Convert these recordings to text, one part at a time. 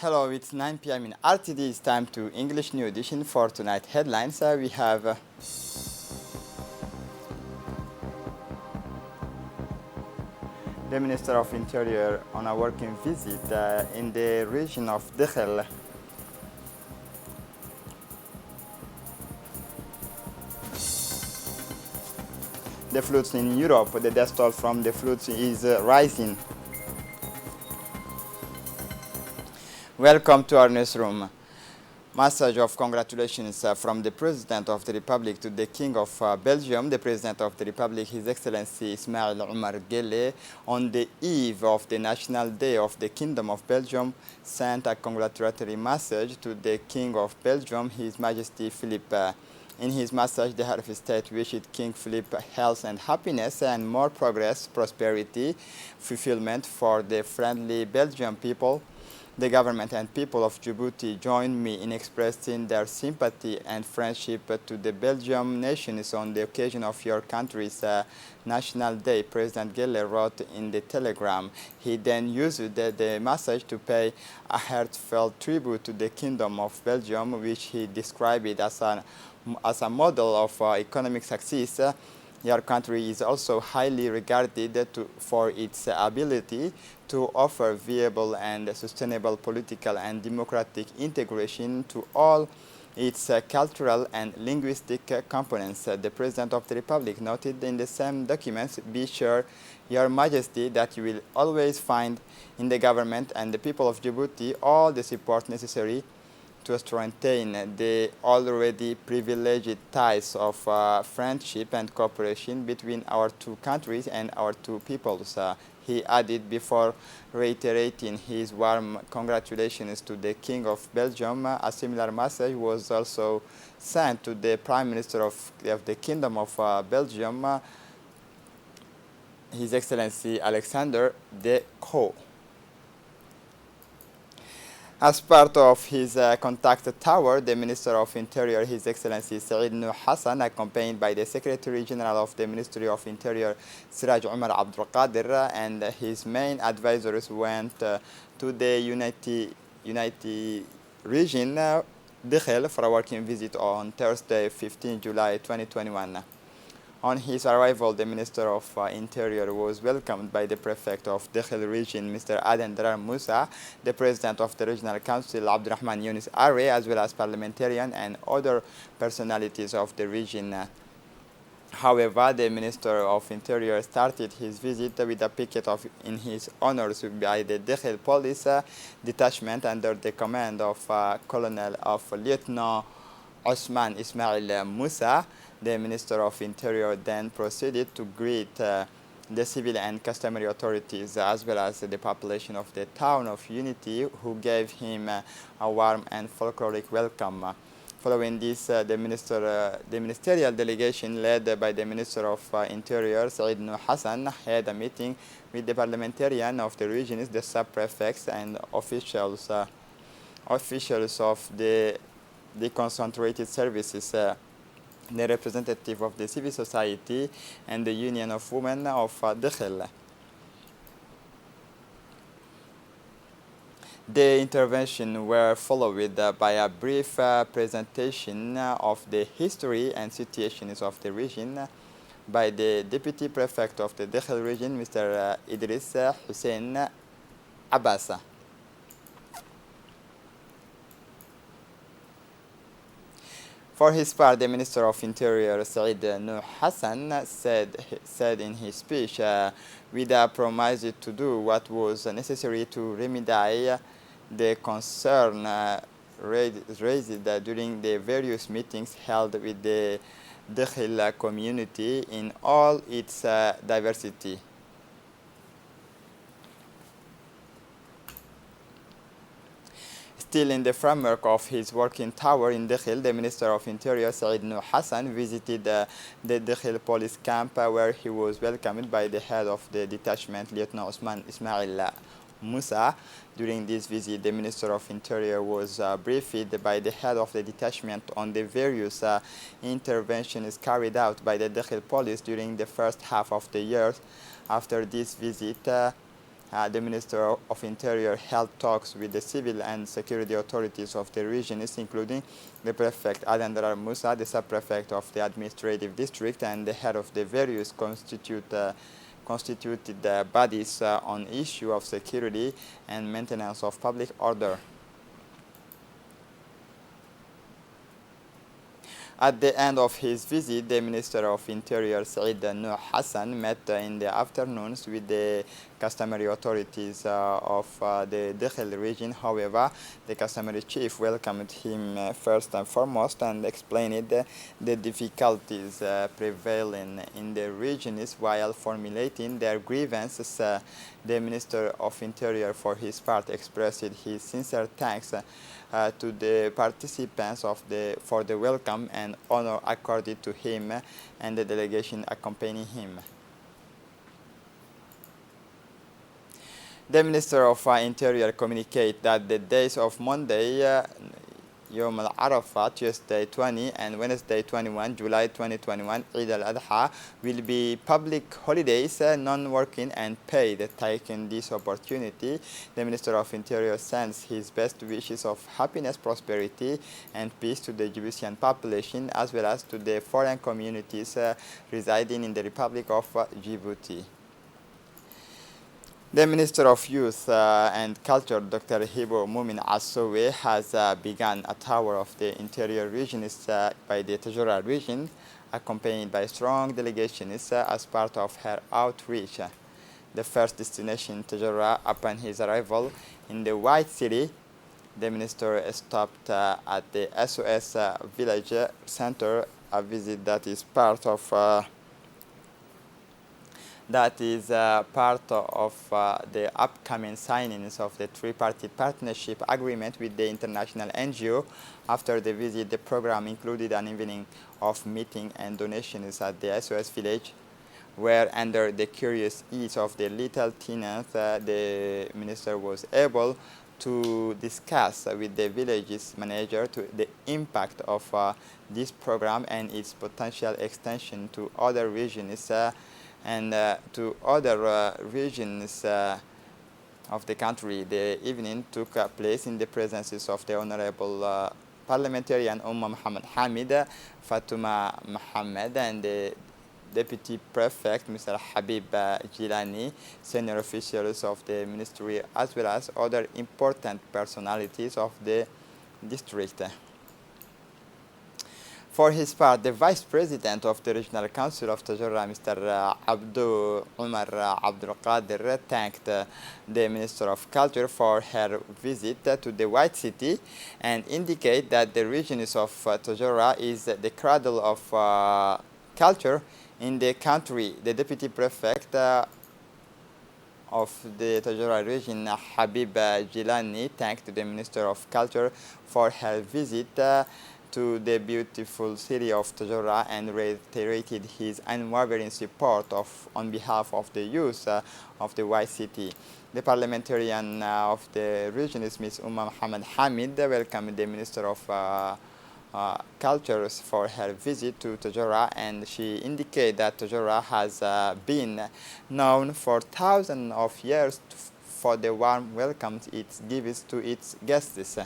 Hello, it's 9 p.m. in RTD. It's time to English New Edition for tonight headlines. We have the Minister of Interior on a working visit in the region of Dakhel. The floods in Europe, the death toll from the floods is rising. Welcome to our newsroom. Message of congratulations from the President of the Republic to the King of Belgium, the President of the Republic, His Excellency Ismail Omar Guelleh, on the eve of the National Day of the Kingdom of Belgium, sent a congratulatory message to the King of Belgium, His Majesty Philippe. In his message, the head of state wished King Philippe health and happiness and more progress, prosperity, fulfillment for the friendly Belgian people. The government and people of Djibouti join me in expressing their sympathy and friendship to the Belgian nations on the occasion of your country's National Day, President Guelleh wrote in the telegram. He then used the message to pay a heartfelt tribute to the Kingdom of Belgium, which he described as a model of economic success. Your country is also highly regarded for its ability to offer viable and sustainable political and democratic integration to all its cultural and linguistic components. The President of the Republic noted in the same documents, "Be sure, Your Majesty, that you will always find in the government and the people of Djibouti all the support necessary to strengthen the already privileged ties of friendship and cooperation between our two countries and our two peoples." He added before reiterating his warm congratulations to the King of Belgium. A similar message was also sent to the Prime Minister of the Kingdom of Belgium, His Excellency Alexander De Croo. As part of his contact tower, the Minister of Interior, His Excellency Said Noor Hassan, accompanied by the Secretary General of the Ministry of Interior, Siraj Omar Abdul Qadir, and his main advisors went to the United Region, Dakhel, for a working visit on Thursday, 15 July 2021. On his arrival, the Minister of Interior was welcomed by the Prefect of Dakhel Region, Mr. Aden Darar Musa, the President of the Regional Council, Abdurrahman Yunus Arre, as well as parliamentarians and other personalities of the region. However, the Minister of Interior started his visit with a picket in his honors by the Dakhel Police Detachment under the command of Lieutenant Osman Ismail Musa. The Minister of Interior then proceeded to greet the civil and customary authorities as well as the population of the town of Unity, who gave him a warm and folkloric welcome. Following this, the ministerial delegation led by the Minister of Interior, Said Noor Hassan, had a meeting with the parliamentarian of the regions, the sub-prefects, and officials of the concentrated services, the representative of the civil society, and the Union of Women of Dakhel. The intervention were followed by a brief presentation of the history and situations of the region by the Deputy Prefect of the Dakhel region, Mr. Idris Hussein Abbas. For his part, the Minister of Interior, Said Noor Hassan, said in his speech, "We promised to do what was necessary to remedy the concern raised during the various meetings held with the Dakhel community in all its diversity." Still in the framework of his working tower in Dakhel, the Minister of Interior, Said Noor Hassan, visited the Dakhel police camp, where he was welcomed by the head of the detachment, Lieutenant Osman Ismail Musa. During this visit, the Minister of Interior was briefed by the head of the detachment on the various interventions carried out by the Dakhel police during the first half of the year. After this visit, The Minister of Interior held talks with the civil and security authorities of the regions, including the Prefect Adan Darar Musa, the Sub-Prefect of the Administrative District, and the head of the various constituted bodies on issue of security and maintenance of public order. At the end of his visit, the Minister of Interior, Saeed Nuh Hassan, met in the afternoons with the customary authorities of the Dakhel region. However, the customary chief welcomed him first and foremost and explained the difficulties prevailing in the regions while formulating their grievances. The Minister of Interior, for his part, expressed his sincere thanks to the participants for the welcome and honor accorded to him and the delegation accompanying him. The Minister of Interior communicated that the days of Monday, Yom al-Arafah, Tuesday 20 and Wednesday 21 July 2021, Eid al-Adha, will be public holidays, non-working and paid. Taking this opportunity, the Minister of Interior sends his best wishes of happiness, prosperity and peace to the Djiboutian population as well as to the foreign communities residing in the Republic of Djibouti. The Minister of Youth and Culture, Dr. Hibo Mumin Assowe, has begun a tour of the interior regions by the Tajura region, accompanied by strong delegations as part of her outreach. The first destination, Tajura, upon his arrival in the White City, the Minister stopped at the SOS Village Center, a visit that is part of the upcoming signings of the three-party partnership agreement with the international NGO. After the visit, the program included an evening of meeting and donations at the SOS village, where under the curious ease of the little tenant, the minister was able to discuss with the village's manager the impact of this program and its potential extension to other regions and to other regions of the country. The evening took place in the presence of the Honorable Parliamentarian Muhammad Hamid, Fatuma Mohammed, and the Deputy Prefect, Mr. Habib Jilani, senior officials of the ministry, as well as other important personalities of the district. For his part, the Vice President of the Regional Council of Tajura, Mr. Abdul Umar Abdul Qadir, thanked the Minister of Culture for her visit to the White City and indicate that the regions of Tajura is the cradle of culture in the country. The Deputy Prefect of the Tajura region, Habib Jilani, thanked the Minister of Culture for her visit to the beautiful city of Tajura and reiterated his unwavering support on behalf of the youth of the White City. The parliamentarian of the region, Ms. Muhammad Hamid, welcomed the Minister of Culture for her visit to Tajura, and she indicated that Tajura has been known for thousands of years for the warm welcome it gives to its guests.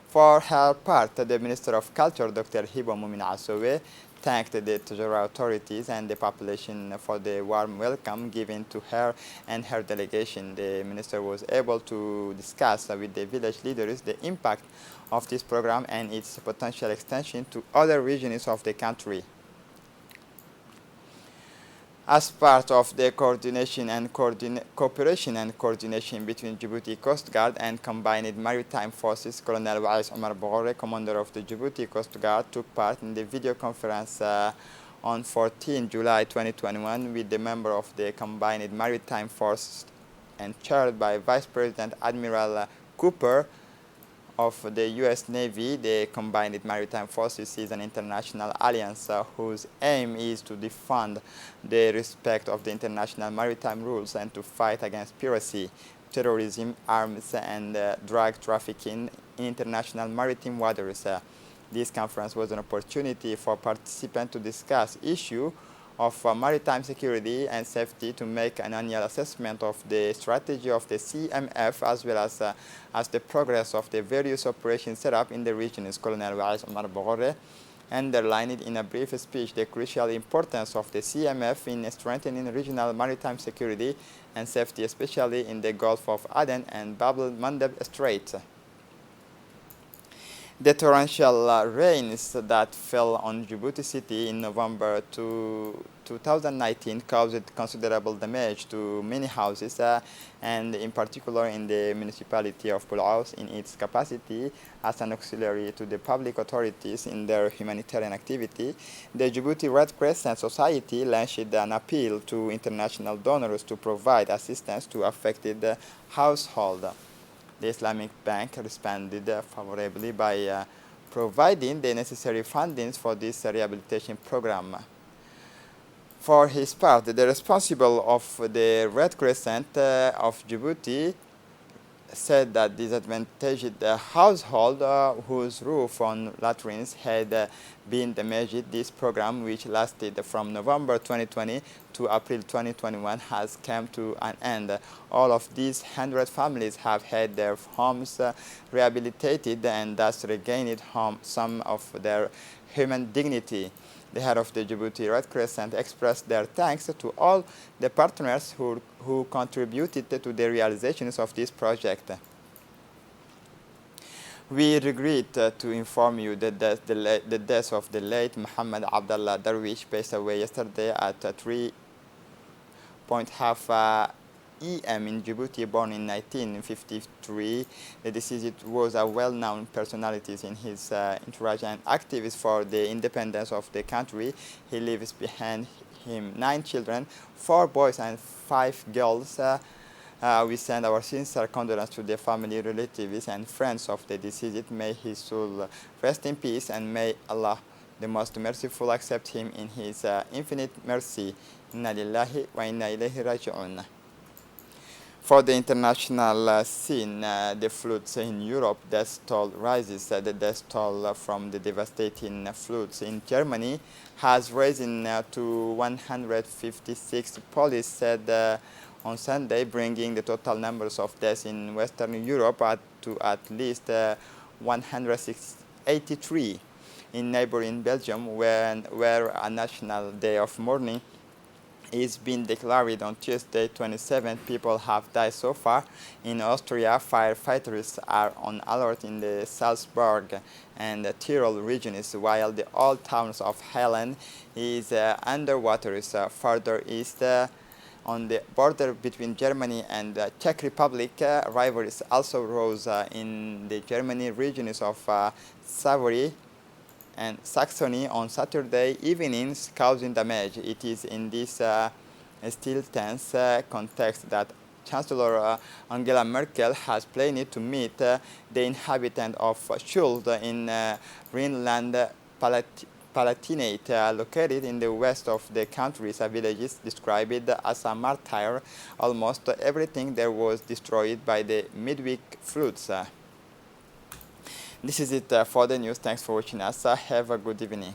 For her part, the Minister of Culture, Dr. Hibo Mumin Assowe, thanked the Tajura authorities and the population for the warm welcome given to her and her delegation. The minister was able to discuss with the village leaders the impact of this program and its potential extension to other regions of the country. As part of the cooperation and coordination between Djibouti Coast Guard and Combined Maritime Forces, Colonel Wais Omar Bogore, commander of the Djibouti Coast Guard, took part in the video conference on 14 July 2021 with the member of the Combined Maritime Force and chaired by Vice President Admiral Cooper of the U.S. Navy. The Combined Maritime Forces is an international alliance whose aim is to defend the respect of the international maritime rules and to fight against piracy, terrorism, arms, and drug trafficking in international maritime waters. This conference was an opportunity for participants to discuss issues of Maritime Security and Safety to make an annual assessment of the strategy of the CMF as well as the progress of the various operations set up in the region. Colonel Wais Omar Bogore underlined in a brief speech the crucial importance of the CMF in strengthening regional maritime security and safety, especially in the Gulf of Aden and Bab el-Mandeb Strait. The torrential rains that fell on Djibouti city in November 2019 caused considerable damage to many houses and in particular in the municipality of Bulaus in its capacity as an auxiliary to the public authorities in their humanitarian activity. The Djibouti Red Crescent Society launched an appeal to international donors to provide assistance to affected households. The Islamic Bank responded favorably by providing the necessary fundings for this rehabilitation program. For his part, the responsible of the Red Crescent of Djibouti said that disadvantaged household whose roof on latrines had been damaged, this program, which lasted from November 2020 to April 2021, has come to an end. All of these 100 families have had their homes rehabilitated and thus regained some of their human dignity. The head of the Djibouti Red Crescent expressed their thanks to all the partners who contributed to the realizations of this project. We regret to inform you that the death of the late Muhammad Abdallah Darwish passed away yesterday at 3:30 EM in Djibouti, born in 1953. The deceased was a well-known personality in his entourage and activist for the independence of the country. He leaves behind him 9 children, 4 boys and 5 girls. We send our sincere condolences to the family, relatives, and friends of the deceased. May his soul rest in peace, and may Allah, the most merciful, accept him in his infinite mercy. Inna lillahi wa inna ilayhi raji'un. For the international scene, the floods in Europe, death toll rises. The death toll from the devastating floods in Germany has risen to 156, police said on Sunday, bringing the total numbers of deaths in Western Europe to at least 183. In neighboring Belgium, where a national day of mourning is being declared on Tuesday, 27 people have died so far. In Austria, firefighters are on alert in the Salzburg and the Tyrol regions, while the old towns of Helen is underwater. Further east, on the border between Germany and the Czech Republic, rivers also rose in the Germany regions of Savory and Saxony on Saturday evenings, causing damage. It is in this still tense context that Chancellor Angela Merkel has planned to meet the inhabitants of Schuld in Rhineland-Palatinate, located in the west of the country. A village described as a martyr. Almost everything there was destroyed by the midweek floods. This is it for the news. Thanks for watching us. Have a good evening.